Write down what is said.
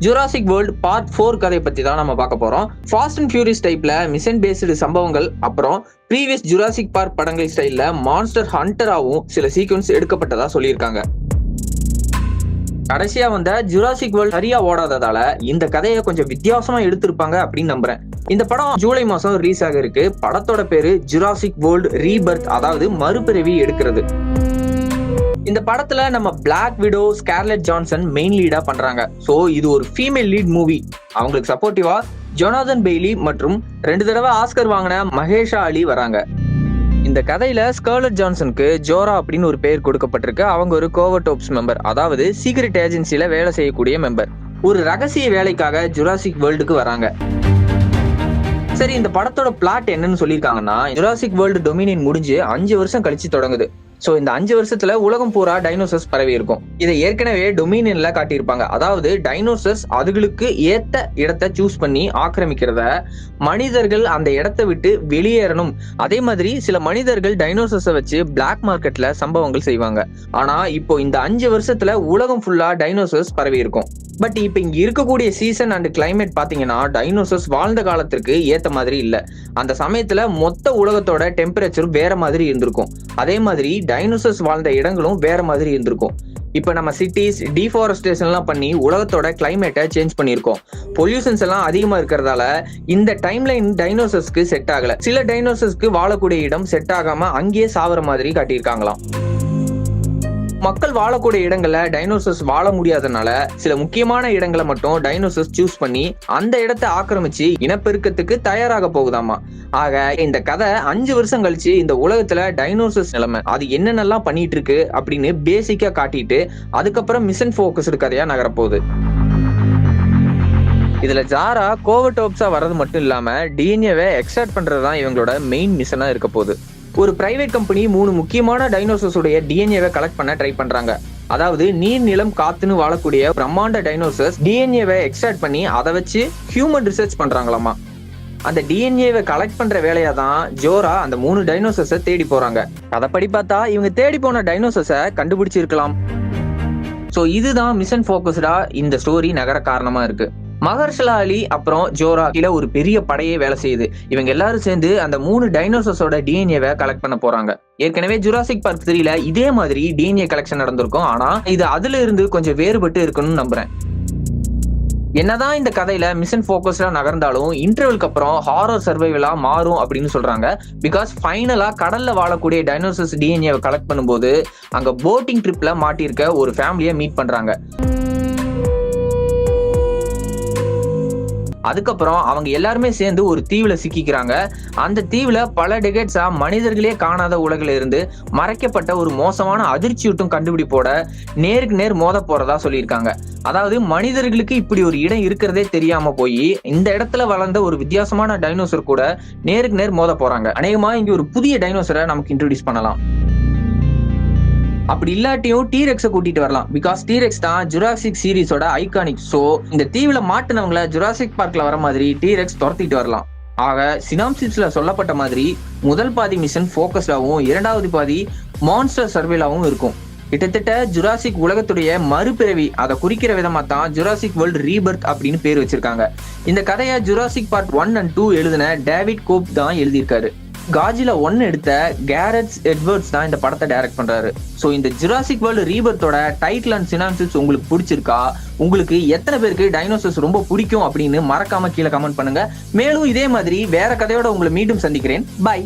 Jurassic world part 4 கதை பத்தி தான் நம்ம பார்க்க போறோம். ஃபாஸ்ட் அண்ட் ஃபியூரியஸ் டைப்ல மிஷன் பேஸ்டு சம்பவங்கள், அப்புறம் ப்ரீவியஸ் ஜுராசிக் பார்க் படங்கள் ஸ்டைல்ல மான்ஸ்டர் ஹண்டராவும் சில சீக்வன்ஸ் எடுக்கப்பட்டதா சொல்லியிருக்காங்க. கடைசியா வந்த ஜுராசிக் வேர்ல்ட் சரியா ஓடாததால இந்த கதையை கொஞ்சம் வித்தியாசமா எடுத்திருப்பாங்க அப்படின்னு நம்புறேன். இந்த படம் ஜூலை மாசம் ரிலீஸ் ஆக இருக்கு. படத்தோட பேரு ஜுராசிக் வேர்ல்ட் ரீபர்த், அதாவது மறுபிறவி எடுக்கிறது. இந்த படத்துல நம்ம black widow, Scarlett Johansson main லீடா பண்றாங்க. சோ இது ஒரு ஃபீமேல் லீட் மூவி. அவங்களுக்கு சப்போர்ட்டிவா ஜொனாதன் பெய்லி மற்றும் 2 தடவை ஆஸ்கர் வாங்கின மகேஷா அலி வராங்க. இந்த கதையில ஸ்கார்லெட் ஜான்சனுக்கு ஜோரா அப்படின்னு ஒரு பேர் கொடுக்கப்பட்டிருக்கு. அவங்க ஒரு கோவர்ட் ஆப்ஸ் மெம்பர், அதாவது சீக்ரெட் ஏஜென்சில வேலை செய்யக்கூடிய மெம்பர். ஒரு ரகசிய வேலைக்காக ஜுராசிக் வேர்ல்டுக்கு வராங்க. சரி, இந்த படத்தோட பிளாட் என்னன்னு சொல்லியிருக்காங்கன்னா, ஜுராசிக் வேர்ல்டு டொமினியன் முடிஞ்சு 5 வருஷம் கழிச்சு தொடங்குது. சோ இந்த 5 வருஷத்துல உலகம் பூரா டைனோசர்ஸ் பரவி இருக்கும். இதை ஏற்கனவே டொமினியன்ல காட்டியிருப்பாங்க. அதாவது டைனோசர்ஸ் அதுகளுக்கு ஏத்த இடத்தை சூஸ் பண்ணி ஆக்கிரமிக்கிறத, மனிதர்கள் அந்த இடத்தை விட்டு வெளியேறணும். அதே மாதிரி சில மனிதர்கள் டைனோசர்ஸை வச்சு பிளாக் மார்க்கெட்ல சம்பவங்கள் செய்வாங்க. ஆனா இப்போ இந்த 5 வருஷத்துல உலகம் ஃபுல்லா டைனோசர்ஸ் பரவி இருக்கும். பட் இப்ப இங்க இருக்கக்கூடிய சீசன் அண்ட் கிளைமேட் பாத்தீங்கன்னா டைனோசர்ஸ் வாழ்ந்த காலத்திற்கு ஏத்த மாதிரி இல்ல. அந்த சமயத்துல மொத்த உலகத்தோட டெம்பரேச்சர் வேற மாதிரி இருந்திருக்கும். அதே மாதிரி டைனோசர்ஸ் வாழ்ந்த இடங்களும் வேற மாதிரி இருந்திருக்கும். இப்ப நம்ம சிட்டிஸ் டிஃபாரஸ்டேஷன் எல்லாம் பண்ணி உலகத்தோட கிளைமேட்டை சேஞ்ச் பண்ணியிருக்கோம். பொல்யூஷன்ஸ் எல்லாம் அதிகமா இருக்கிறதால இந்த டைம்லைன் டைனோசர்ஸ்க்கு செட் ஆகல. சில டைனோசர்ஸ்க்கு வாழக்கூடிய இடம் செட் ஆகாம அங்கேயே சாவற மாதிரி காட்டியிருக்காங்களாம். மக்கள் வாழக்கூடிய இடங்கள்ல டைனோசர்ஸ் வாழ முடியாதனால சில முக்கியமான இடங்களை மட்டும் டைனோசர்ஸ் சூஸ் பண்ணி அந்த இடத்தை ஆக்கிரமிச்சு இனப்பெருக்கத்துக்கு தயாராக போகுதாமா. ஆக இந்த கதை 5 வருஷம் கழிச்சு இந்த உலகத்துல டைனோசர்ஸ் நிலைமை அது என்னென்னலாம் பண்ணிட்டு இருக்கு அப்படின்னு பேசிக்கா காட்டிட்டு அதுக்கப்புறம் மிஷன் போக்கஸ்டு கதையா நகரப்போகுது. இதுல ஜாரா கோவர்ட் வர்றது மட்டும் இல்லாம டிஎன்ஏவை எக்ஸ்ட்ராக்ட் பண்றதுதான் இவங்களோட மெயின் மிஷனா இருக்க போகுது. ஒரு பிரைவேட் கம்பெனி 3 முக்கியமான டைனோசர்ஸ் உடைய டிஎன்ஏவை கலெக்ட் பண்ண ட்ரை பண்றாங்க. அதாவது நீர், நிலம், காத்துன்னு வாழக்கூடிய பிரம்மாண்ட டைனோசர்ஸ் டிஎன்ஏவை எக்ஸ்ட்ராக்ட் பண்ணி அதை வச்சு ஹியூமன் ரிசர்ச் பண்றாங்களாமா. அந்த டிஎன்ஏவை கலெக்ட் பண்ற வேலையா தான் ஜோரா அந்த 3 டைனோசர்ஸை தேடி போறாங்க. அதைப்படி பார்த்தா இவங்க தேடி போன டைனோசர்ஸை கண்டுபிடிச்சிருக்கலாம். சோ இதுதான் மிஷன் போக்கஸ்டா இந்த ஸ்டோரி நகர காரணமா இருக்கு. மகர்ஷலா அலி அப்புறம் ஜோரா கீழே ஒரு பெரிய படையே வேலை செய்யுது. இவங்க எல்லாரும் சேர்ந்து அந்த 3 டைனோசர்ஸோட டிஎன்ஏவை கலெக்ட் பண்ண போறாங்க. ஏற்கனவே ஜுராசிக் பார்க் 3ல இதே மாதிரி டிஎன்ஏ கலெக்ஷன் நடந்திருக்கும். ஆனா இது அதுல இருந்து கொஞ்சம் வேறுபட்டு இருக்குன்னு நம்புறேன். என்னதான் இந்த கதையில மிஷன் போக்கஸ்டா நகர்ந்தாலும் இன்டர்வலுக்கு அப்புறம் ஹாரர் சர்வைவலா மாறும் அப்படின்னு சொல்றாங்க. பிகாஸ் ஃபைனலா கடல்ல வாழக்கூடிய டைனோசர்ஸ் டிஎன்ஏவை கலெக்ட் பண்ணும்போது அங்க போட்டிங் ட்ரிப்ல மாட்டியிருக்க ஒரு ஃபேமிலியை மீட் பண்றாங்க. அதுக்கப்புறம் அவங்க எல்லாருமே சேர்ந்து ஒரு தீவுல சிக்கிக்கிறாங்க. அந்த தீவுல பல டெகேட்ஸா மனிதர்களே காணாத உலகில இருந்து மறைக்கப்பட்ட ஒரு மோசமான அதிர்ச்சியூட்டும் கண்டுபிடிப்போட நேருக்கு நேர் மோத போறதா சொல்லியிருக்காங்க. அதாவது மனிதர்களுக்கு இப்படி ஒரு இடம் இருக்கிறதே தெரியாம போய் இந்த இடத்துல வளர்ந்த ஒரு வித்தியாசமான டைனோசர் கூட நேருக்கு நேர் மோத போறாங்க. அநேகமா இங்க ஒரு புதிய டைனோசரை நமக்கு இன்ட்ரோடியூஸ் பண்ணலாம். அப்படி இல்லாட்டியும் டீரெக்ஸை கூட்டிட்டு வரலாம். பிகாஸ் டீரெக்ஸ் தான் ஜுராசிக் சீரிஸோட ஐகானிக். சோ இந்த தீவுல மாட்டினவங்கள ஜுராசிக் பார்க்ல வர மாதிரி டீரெக்ஸ் துரத்திட்டு வரலாம். ஆக சினாப்சிஸ்ல சொல்லப்பட்ட மாதிரி முதல் பாதி மிஷன் போக்கஸ்டாவும் 2வது பாதி மான்ஸ்டர் சர்வேலாவும் இருக்கும். கிட்டத்தட்ட ஜுராசிக் உலகத்துடைய மறுபிறவி அதை குறிக்கிற விதமா தான் ஜுராசிக் வேர்ல்ட் ரீபர்த் அப்படின்னு பேர் வச்சிருக்காங்க. இந்த கதையை ஜுராசிக் பார்ட் 1 and 2 எழுதின டேவிட் கோப் தான் எழுதியிருக்காரு. காஜிலா 1 எடுத்த கேரட் எட்வர்ட்ஸ் தான் இந்த படத்தை டைரக்ட் பண்றாரு. சோ இந்த ஜுராசிக் வேர்ல்ட் ரீபர்த்தோட டைட்டில் அண்ட் சினாப்சிஸ் உங்களுக்கு பிடிச்சிருக்கா? உங்களுக்கு எத்தனை பேருக்கு டைனோசர்ஸ் ரொம்ப பிடிக்கும் அப்படின்னு மறக்காம கீழே கமெண்ட் பண்ணுங்க. மேலும் இதே மாதிரி வேற கதையோட உங்களை மீண்டும் சந்திக்கிறேன். பை.